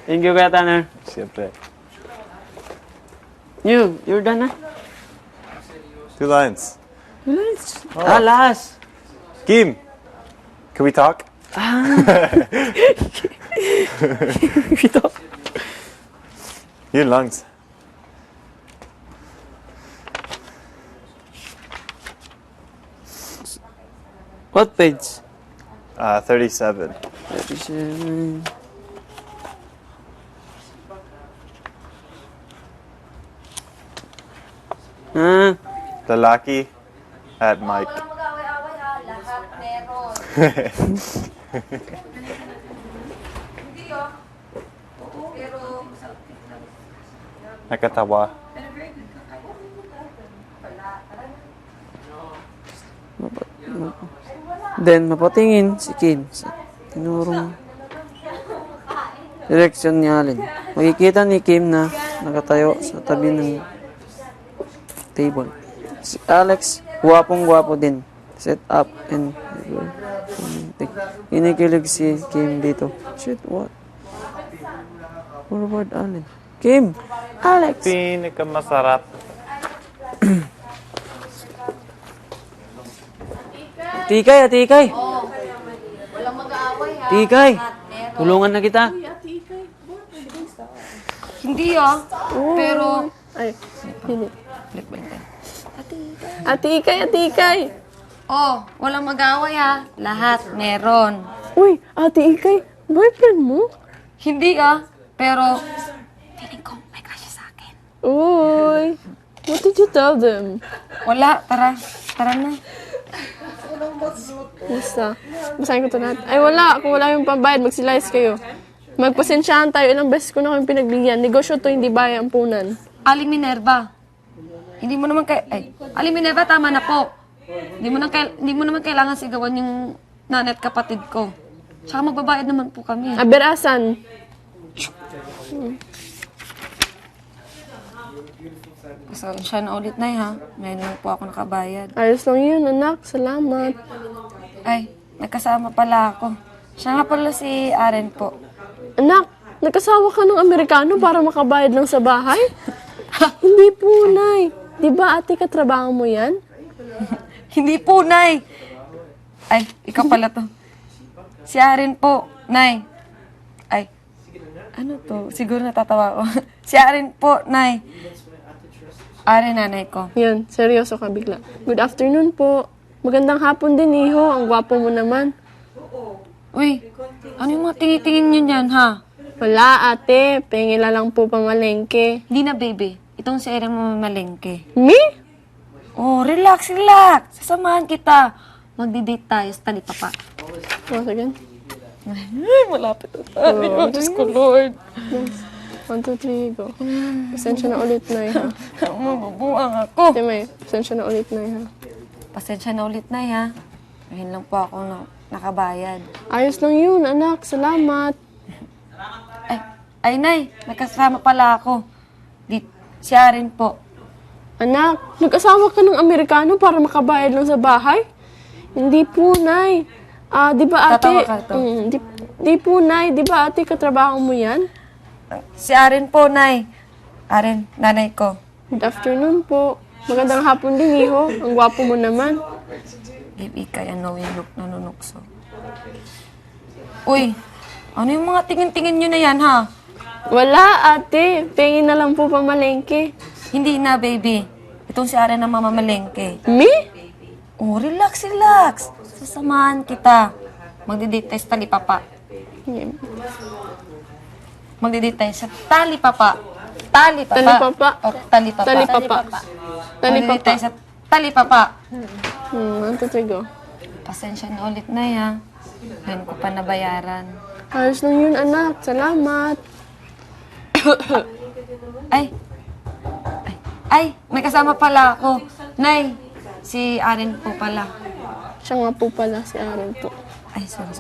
Thank you, Kuya Tanner. Siyempre. You're done na? 2 lines. Last. Last. Kim, can we talk? Ito. Yun lang. What page? 37. 37. Lalaki at Mike. Walang mag-away-away ha. Lahat meron. Hindi oh. Pero, Nakatawa. Then, mapatingin si Kim sa tinurong direksyon ni Allen. Makikita ni Kim na nakatayo sa tabi ng table. Si Alex, gwapong-gwapo din. Set up and kinikilig si Kim dito. Shit, what? Forward Allen. Kim! Alex! Pinakamasarap. Tikay, Tikay! walang mag-away ha. Tikay! Lahat meron. Tulungan na kita. Hindi oh. Pero, Ay, hindi. Ate Ikay. walang mag-away ha. Lahat meron. Uy, Ate Ikay, boyfriend mo? Hindi pero, feeling ko may crush sa akin. Uy, what did you tell them? Wala, tara na. Basta, basahin ko ito lahat. Ay, wala. Kung wala yung pambayad, magsilayas kayo. Magpasensyahan tayo. Ilang beses ko na kayong pinagbigyan. Negosyo to, hindi bayad ampunan. Aling Minerva. Aling Minerva, tama na po. Hindi mo naman kailangan sigawan yung nanay at kapatid ko. Tsaka magbabayad naman po kami. Aberasan. Pasensya na ulit na ha. Ngayon lang po ako nakabayad. Ayos lang yun, anak. Salamat. Ay, nagkasama pala ako. Siya nga pala si Aren po. Anak, nagkasawa ka ng Amerikano para makabayad lang sa bahay? Hindi po, Nay. Di ba ate katrabaho mo yan? Hindi po, Nay. Ay, ikaw pala to. Si Aren po, Nay. Ay, ano to? Siguro natatawa ko. Si Aren po, Nay. Aren, nanay ko. Yan, seryoso ka bigla. Good afternoon po. Magandang hapon din, Iho. Ang gwapo mo naman. Uy, ano yung mga tingitingin nyo dyan, ha? Wala, ate. Pengila lang po pamalengke. Hindi na, baby. Itong si Aren mamalengke. Me? Oh, relax. Sasamahan kita. Magdi-date tayo sa talipapa. Oh, sige. Ay, malapit na tayo. Diyos ko, Lord. 1, 2, 3, go. Pasensya na ulit, Nay, ha? Mabubuang ako. Ate May, pasensya na ulit, Nay, ha? Pasensya na ulit, Nay, ha? Ngayon lang po ako nakabayad. Ayos lang yun, anak. Salamat. Ay, Nay, may kasama pala ako. Si Aren po. Anak, nag-asawa ka ng Amerikano para makabayad lang sa bahay? Hindi po, Nay. Di ba ate... Tatawa ka to? Di po, Nay. Di ba ate katrabaho mo yan? Si Aren po, Nay. Aren, nanay ko. Good afternoon po. Magandang hapon din, Iho. Ang gwapo mo naman. Baby, kaya nanunukso. Uy, ano yung mga tingin-tingin nyo na yan, ha? Wala, ate. Pengin na lang po pamalengke. Hindi na, baby. Itong si Aren ang mamamalengke. Me? Oh, relax. Sasamahan kita. Magdi-date tayo sa talipapa. Magdi-date tayo sa talipapa. Talipapa. O, talipapa. Talipapa. Magdi-date tayo sa talipapa. 1, 2, 3, go. Pasensya na ulit na, ya. Ngayon ko pa nabayaran. Ayos lang yun, anak. Salamat. Ay, may kasama pala ako. Nay, si Aren po pala. Siya nga po pala si Aaron po. Ay, sorry.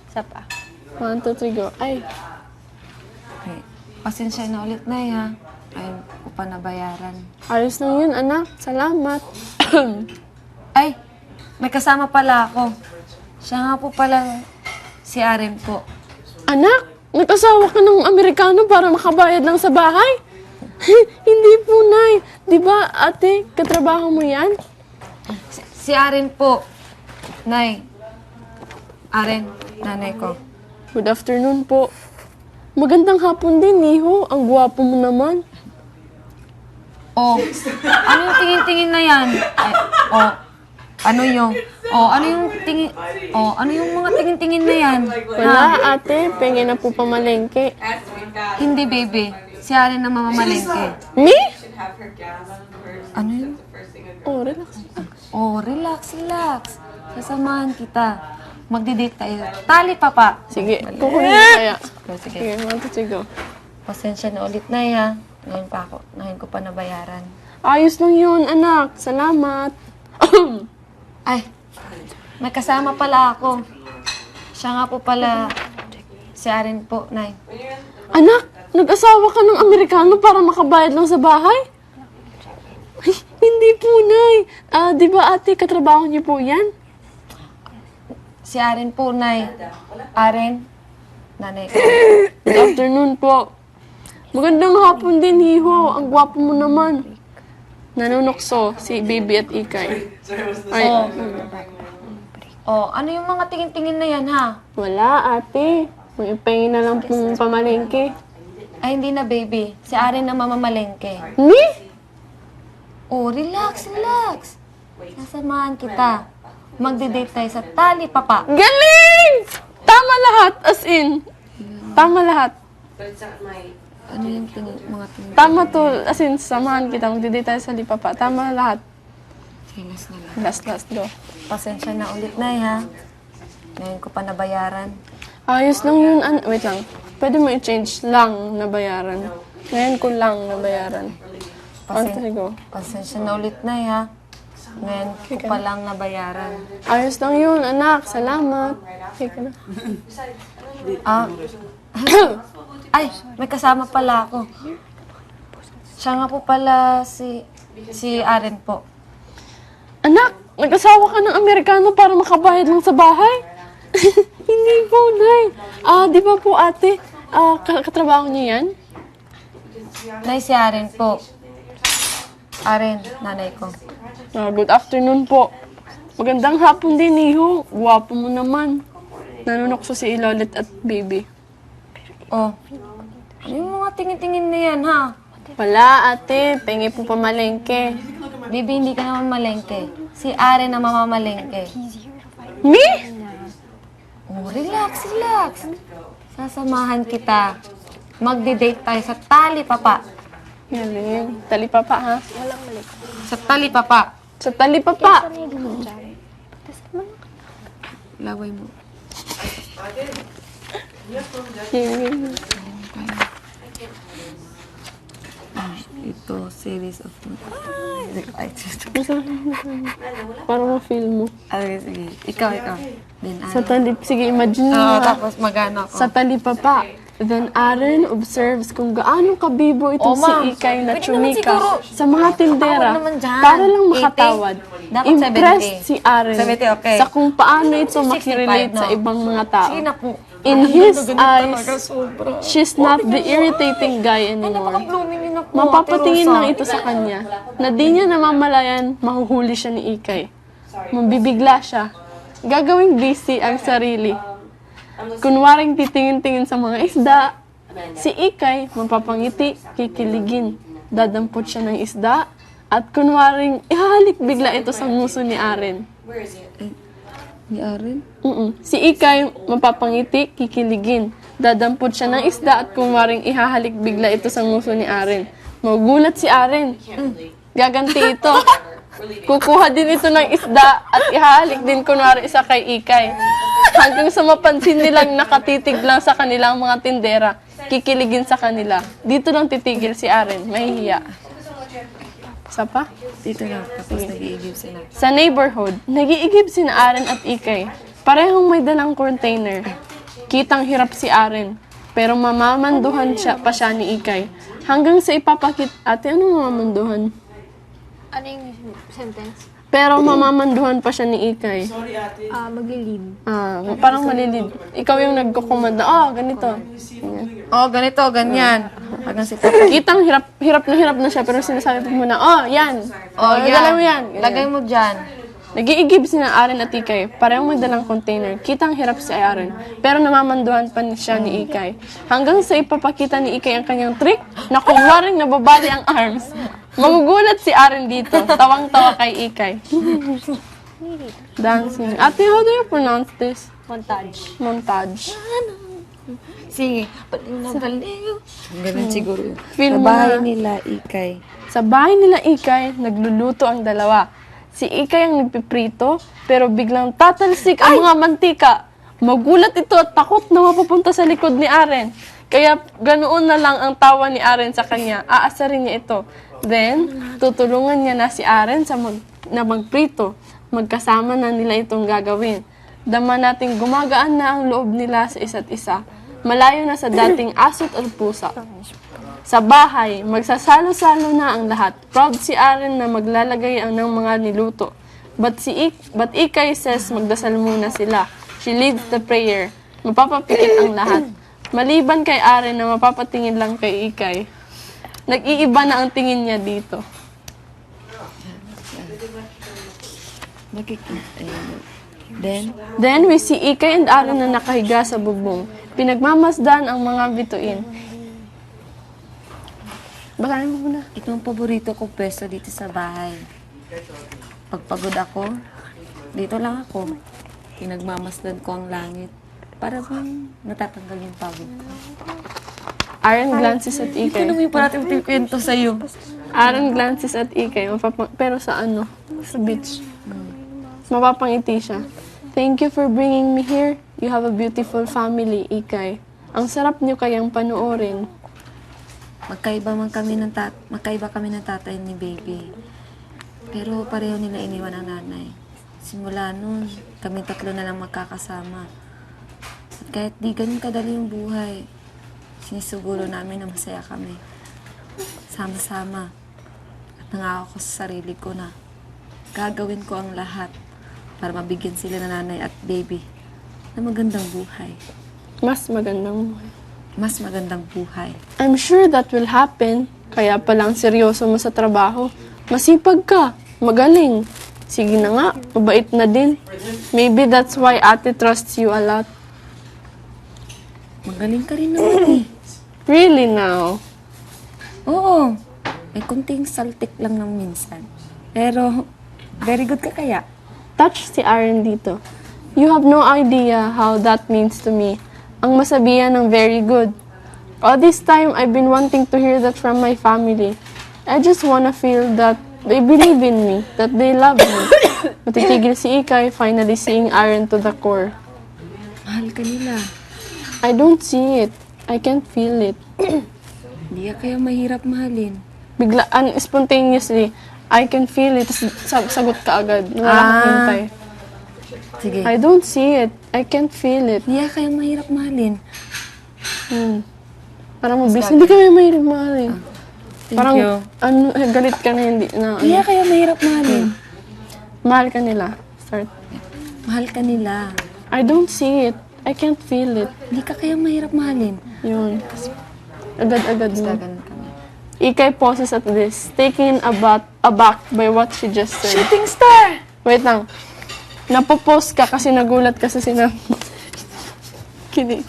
Isa pa. 1, 2, 3, go. Ay, Okay. Pasensya na ulit na, ya. Ngayon ko pa nabayaran. ayos lang yun, anak. Salamat. Ay, may kasama pala ako. Siya nga po pala si Aren po. Anak, nag-asawa ka ng Amerikano para makabayad lang sa bahay? Hindi po, Nay. Di ba, ate, katrabaho mo yan? Si Aren po. Nay. Aren, nanay ko. Good afternoon po. Magandang hapon din, Niho. Ang gwapo mo naman. Oh, ano yung tingin-tingin na yan? Ay, oh, ano yung... Oh, ano yung tingin... Oh, ano yung mga tingin-tingin na yan? Wala, ate. Pengen na po pamalengke. Hindi, baby. Si Aren na mamamalengke. Me? Ano yun? Oh, relax. Oh, relax, relax. Sasamahan kita. Magdi-date tayo. Tali, papa. Sige, kukunin ko kaya. Oh, sige. Sige, 1, 2, 3, go. Pasensya na ulit na ya. Ngayon ko pa nabayaran. Ayos lang yun, anak. Salamat. Ay, may kasama pala ako. Siya nga po pala, si Aren po, Nay. Anak, nag-asawa ka ng Amerikano para makabayad lang sa bahay? Ay, hindi po, Nay. Di ba ate, katrabaho niyo po yan? Si Aren po, Nay. Aren, nanay ko. Good afternoon po. Magandang hapon din, Hiho. Ang gwapo mo naman. Nanunokso si Baby at Ikay. Ay, Oh, ano yung mga tingin-tingin na yan, ha? wala, ate. Mag-ipengin na lang pong pamalengke. Ay, hindi na, baby. Si Aren na mamamalengke. Ni? Oh, relax, relax. Sasamahan kita. Magdi-date tayo sa Tali, papa. Galing! Tama lahat, as in. Tama lahat. Ano yung mga tingin? Tama to, as in, samahan kita. Magdidate tayo sa Lipapa. Tama lahat. Silas na lang. Last, go. Pasensya na ulit, Nay, ha? Ngayon ko pa nabayaran. Ayos lang yun. Wait lang. Pwede mo i-change lang na bayaran. Ngayon ko lang na bayaran. Go. Pasensya na ulit, Nay, ha? Ngayon ko pa lang nabayaran. Ayos lang yun, anak. Salamat. Okay ka na. Ah, ay, may kasama pala ako. Siya nga po pala si Aren po. Anak, nag-asawa ka ng Amerikano para makabayad lang sa bahay? Hindi po, Nay. Di ba po, ate, katrabaho niyo yan? Nay, si Aren po. Aren, nanay ko. Good afternoon po. Magandang hapon din, Iho. Guwapo mo naman. Nanunokso si Ilolit at Baby. Oh, ano yung mga tingin-tingin na yan, ha? Wala, ate. Pengi po pamalengke. Baby, hindi ka naman malengke. Si Aren na mamamalengke. Me? Oh, relax, relax. Sasamahan kita. Magdi-date tayo sa Tali, papa. Galing. Talipapa, ha? Sa Tali, papa. Sa talipapa. Laway mo. Ito, series of... Ay, Parang ma-feel mo. okay, sige. Ikaw. Then, Sa talip, sige, imagine mo. tapos magano ako. Sa talipapa. Then Aren observes kung gaano kabibo itong Oh, ma'am. si Ikay na Pwede naman chumika siguro. sa mga tindera Ako naman dyan. para lang makatawad. 80. Dapat Impressed 70. si Aren 70, okay. sa kung paano ito 65, makirelate sa no? ibang mga tao. Sige na po. In his eyes, sobra. she's not the irritating guy anymore. Napaka-blooming yun na po. Mapapatingin Ate Rosa. lang ito sa kanya na di niya namamalayan mahuhuli siya ni Ikay. Mabibigla siya. Gagawing busy ang sarili. Kunwaring titingin-tingin sa mga isda. Si Ikay, mapapangiti, kikiligin. Dadampot siya ng isda. At kunwaring ihahalik bigla ito sa nguso ni Aren. Ni Aren? Si Ikay, mapapangiti, kikiligin. Dadampot siya ng isda at kunwaring ihahalik bigla ito sa nguso ni Aren. Magulat si Aren. Gaganti ito. Kukuha din ito ng isda at ihahalik din kunwari isa kay Ikay. Hanggang sa mapansin nilang nakatitig lang sa kanilang mga tindera, kikiligin sa kanila. Dito lang titigil si Aren, mahihiya. Isa pa? Dito na. Tapos nag-iigib sila. Sa neighborhood, nag-iigib sina Aren at Ikay. Parehong may dalang container. Kitang hirap si Aren, pero mamamanduhan pa siya ni Ikay. Hanggang sa ipapakit, ate, ano mamamanduhan? Ano yung sentence? Pero mamamanduhan pa siya ni Ikay. Maglilid. Parang malilid. Ikaw yung nagkukumanda. Ganito. Ganyan. Ganito, ganyan. Hanggang si Papa. Kitang hirap na siya, pero sinasabi mo muna, yan. Dala mo yan. Ganyan. Lagay mo dyan. Nag-iigib si na Aren at Ikay. Parehong may dalang container. Kitang hirap si Aren. Pero namamanduhan pa siya ni Ikay. Hanggang sa ipapakita ni Ikay ang kanyang trick na kunwaring nababali ang arms. Magugulat si Aren dito. Tawang-tawa kay Ikay. Dancing. Ate, how do you pronounce this? Montage. Montage. Sige. Baliw na baliw. Ganun siguro yun. Feel Sa mo bahay na. nila, Ikay. Sa bahay nila Ikay, nagluluto ang dalawa. Si Ikay ang nagpiprito, pero biglang tatalsik ang mga mantika. Magulat ito at takot na mapapunta sa likod ni Aren. Kaya ganoon na lang ang tawa ni Aren sa kanya. Aasarin niya ito. Then, tutulungan niya na si Aren na magprito. Magkasama na nila itong gagawin. Dama nating gumagaan na ang loob nila sa isa't isa. Malayo na sa dating asot at pusa. Sa bahay, magsasalo-salo na ang lahat. Proud si Aren na maglalagay ng mga niluto. But Ikay says magdasal muna sila. She leads the prayer. Mapapapikit ang lahat. Maliban kay Aren na mapapatingin lang kay Ikay. Nag-iiba na ang tingin niya dito. Then we see Ikay and Aren na nakahiga sa bubong. Pinagmamasdan ang mga bituin. Basahin mo muna. Ito ang paborito ko pwesto dito sa bahay. Pagpagod ako, dito lang ako. Pinagmamasdan ko ang langit. Para bang natatanggal yung pagod ko. Aren glances at Ikay. Ano yung parating pikwento sa'yo? Aren glances at Ikay. Pero sa ano? Sa beach. Mapapangiti siya. Thank you for bringing me here. You have a beautiful family, Ikay. Ang sarap niyo kayang panoorin. Magkaiba kami ng tatay ni baby. Pero pareho nila iniwan ang nanay. Simula noon, kami tatlo na lang magkakasama. At kahit di ganun kadali yung buhay, sinisuguro namin na masaya kami. Sama-sama. At nangako ko sa sarili ko na gagawin ko ang lahat para mabigyan sila ng nanay at baby na magandang buhay. Mas magandang buhay. Mas magandang buhay. I'm sure that will happen. Kaya palang seryoso mo sa trabaho. Masipag ka. Magaling. Sige na nga. Mabait na din. Maybe that's why ate trusts you a lot. Magaling ka rin naman eh. Really now? Oo. May kunting saltik lang ng minsan. Pero, very good ka kaya. Touch si Aren dito. You have no idea how that means to me. Ang masabihan ng very good. All this time, I've been wanting to hear that from my family. I just wanna feel that they believe in me, that they love me. Matitigil si Ikay, finally seeing Aren to the core. Mahal ka nila. I don't see it. I can't feel it. Hindi ka kaya mahirap mahalin. Biglaan, spontaneously, I can feel it. Tapos sagot ka agad. Wala kang hintay. Sige. I don't see it. I can't feel it. Hindi ka kaya mahirap mahalin. Parang mabilis. Hindi ka may mahirap mahalin. Thank Parang, you. galit ka na hindi na. Hindi ka kaya mahirap mahalin. Mahal ka nila. Start. Mahal ka nila. I don't see it. I can't feel it. Hindi ka kaya mahirap mahalin. Yun. Agad-agad mo. Ganun kami. Ikay pauses at this, taken aback by what she just said. Shooting star! Wait lang. Napopost ka kasi nagulat ka sa sinabi. Kinig.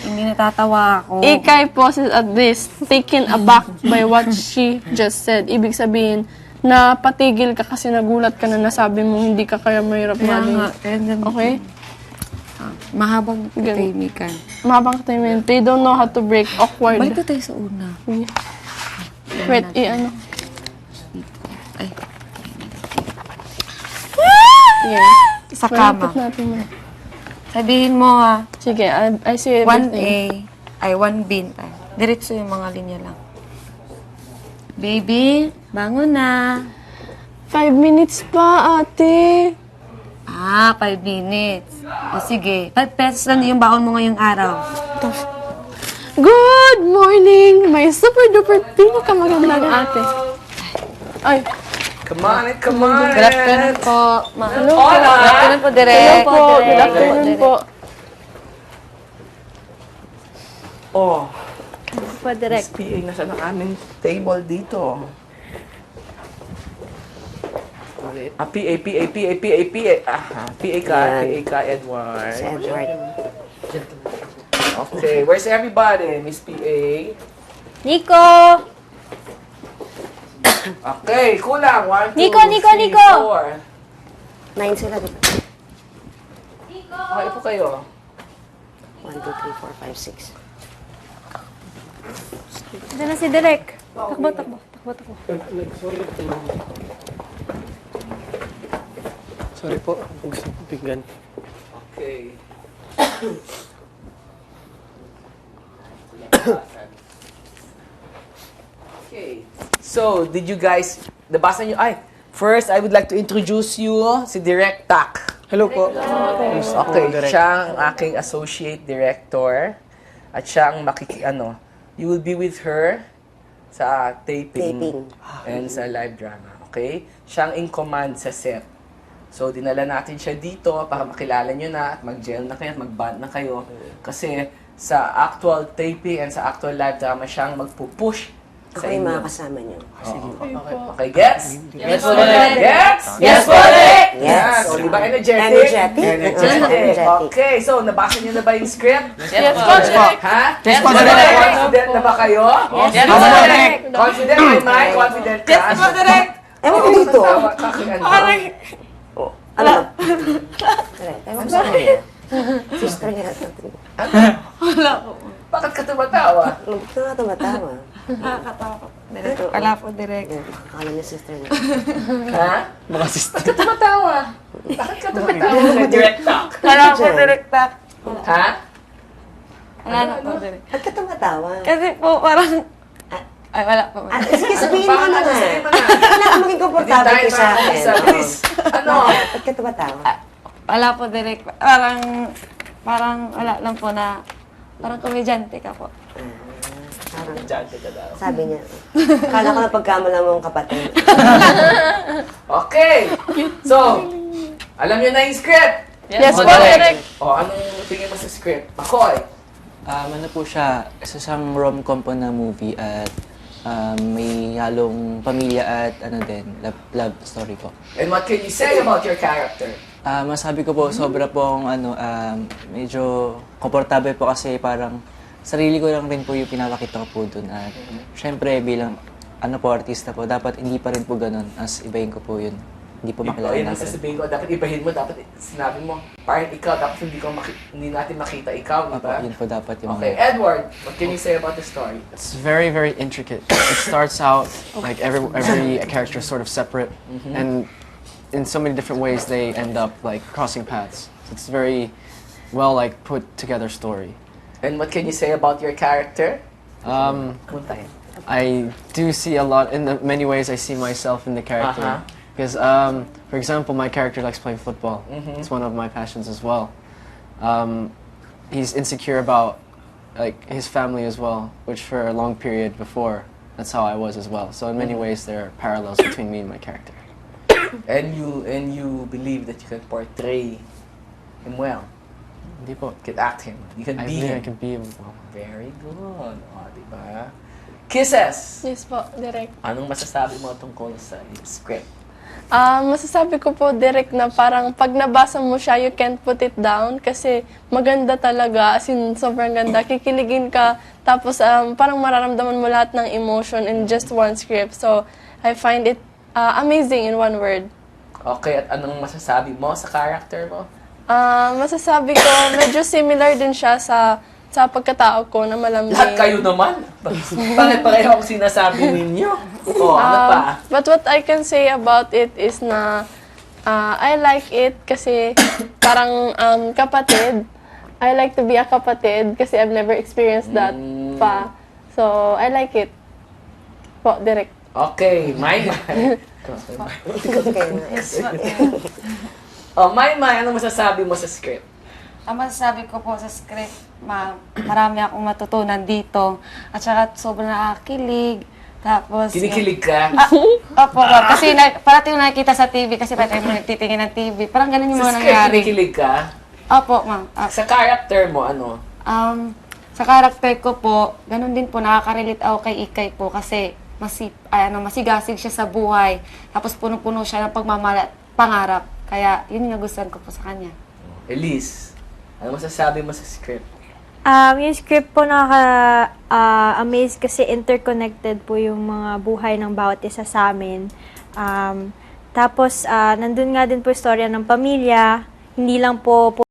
Hindi natatawa ako. Ikay pauses at this, taken aback by what she just said. Ibig sabihin, napatigil ka kasi nagulat ka na nasabi mo hindi ka kaya mahirap Kaya nga. mahalin. Kaya ganun. Okay? Mahabang katahimikan. Mahabang time. They don't know how to break awkward. Balik na tayo sa una. Wait, ano? Ay. Yeah. Sa kama. Malapit natin na. Sabihin mo ha. Sige, I see everything. 1A. Ay, 1B. Diretso yung mga linya lang. Baby, bangon na. 5 minutes pa, ate. 5 minutes. O sige, 5 pesos lang yung baon mo ngayong araw. Good morning! May super duper pinakamaganda ng ate. Ay, Come on and come on. Good afternoon po, ma'am. Hola. Good afternoon po, Direk. Hello po. Good afternoon po. Oh, Po, direct. PA na siya ng aming table dito. PA. PA ka, Edward. Okay, where's everybody, Miss PA? Nico! Okay, kulang. 1, 2, Nico, 3, 4. 9 sila, di ba? Okay po kayo. 1, 2, 3, 4, 5, 6. Diyan na si Direk. Takbo. Sorry po, gusto ko pinggan. Okay. Okay. So, did you guys, nabasa nyo, first, I would like to introduce you si Direct Tak. Hello po. Okay, siya ang aking associate director. At siya ang you will be with her sa taping. And sa live drama. Okay? Siya ang in command sa set. So, dinala natin siya dito para makilala nyo na at mag-gel na kayo at mag-bond na kayo. Kasi sa actual taping and sa actual live drama, siya ang magpupush Ako sa yung inyo. mga kasama niyo. Okay, gets? Yes po, Direk. Gets? Yes, po, Direk! Yes. So, di ba energetic? Energetic. Energetic. Energetic. Okay, so, nabasa niyo na ba yung script? Yes po, Direk. Ha? Yes po, Direk. Direk. Confident na ba kayo? Yes po, Direk. Confident, my confident ka? Yes po, Direk. Ewan ko dito. Ano? Ewan ko sa kanya. Sister niya natin. Bakit ka tumatawa? Bakit ka nga tumatawa? Nakakatawa po, Direk. Wala po, Direk. Akala niya sister niya. Ha? Mga sister. Bakit ka tumatawa? Bakit ka tumatawa? Direct talk. Wala po, Direk. Ha? Wala na po, Direk. Bakit ka tumatawa? Kasi po, parang... Ay, wala po. Sige, sabihin mo na nga. Sabihin mo na. Kailangan maging komportable ka sa akin. Bilis. Ano? Bakit ka tumatawa? Wala po, Direk. Parang wala lang po na... Parang komedyante ka po. Sabi niya. Akala ko na pagkamala mo ang kapatid. Okay. So, alam niyo na yung script? Yes po, Direk. O, anong tingin mo sa script? Makoy. Ano po siya, isa siyang rom-com po na movie at may halong pamilya at love story po. And what can you say about your character? Masabi ko po, sobra pong medyo komportable po kasi parang sarili ko lang rin po yung pinapakita ko po dun. At syempre bilang artista po, dapat hindi pa rin po ganun as ibahin ko po yun. Hindi po makilala Yun ang natin. sasabihin ko, dapat ibahin mo, dapat sinabi mo, parang ikaw, dapat hindi natin makita ikaw, di Opo, ba? yun po dapat yung Okay, Edward, what can you say about the story? It's very, very intricate. It starts out like every character is sort of separate, and in so many different ways they end up like crossing paths. So it's very well like put together story. And what can you say about your character? I do see a lot in many ways. I see myself in the character. Because, for example, my character likes playing football. It's one of my passions as well. He's insecure about like his family as well, which for a long period before, that's how I was as well. So in many ways, there are parallels between me and my character. And you believe that you can portray him well. Hindi po. You can act him. You can I be think him. I can be him well. Very good. O, diba? Kisses! Yes po, Direk. Anong masasabi mo tungkol sa script? Masasabi ko po, Direk, na parang pag nabasa mo siya, you can't put it down kasi maganda talaga, as in, sobrang ganda. Kikiligin ka, tapos parang mararamdaman mo lahat ng emotion in just one script. So, I find it amazing in one word. Okay, at anong masasabi mo sa character mo? Masasabi ko, medyo similar din siya sa pagkatao ko na malambing. Lahat kayo naman. Bakit pareho ang sinasabi ninyo? O, ano pa? But what I can say about it is na I like it kasi parang kapatid. I like to be a kapatid kasi I've never experienced that pa. So, I like it. Po, Direk. Okay, May. May, ano masasabi mo sa script? Ang masasabi ko po sa script, marami akong matutunan dito. At saka sobrang nakakilig. Tapos, Kinikilig ka? Opo, ma'am. Kasi parating yung nakikita sa TV kasi parating mo nagtitingin ng TV. Parang ganun yung Sa mga script, nangyari. kinikilig ka? Opo, ma'am. Sa character mo, ano? Sa karakter ko po, ganun din po, nakaka-relate ako kay Ikay po kasi masigasig siya sa buhay. Tapos puno-puno siya ng pangarap. Kaya yun yung nagustuhan ko po sa kanya. Elise, ano masasabi mo sa script? Yung script po nakaka-amaze kasi interconnected po yung mga buhay ng bawat isa sa amin. Tapos, nandun nga din po istorya ng pamilya. Hindi lang po